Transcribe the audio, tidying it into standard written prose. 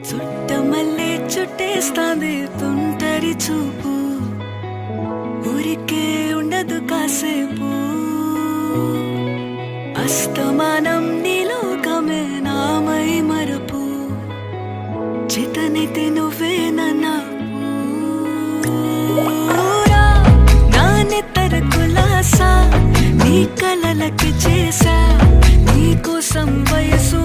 చుట్టమల్లే చుట్టేస్తాంది తుంటరి చూపు, ఊరికే ఉండదు కాసేపు. అస్తమానం నీలోకమే నామై మరపు, చితనైతే నువ్వే నూరా నా నెత్తర కులాసా, నీ కలలకి చేసా నీ కోసం వయసు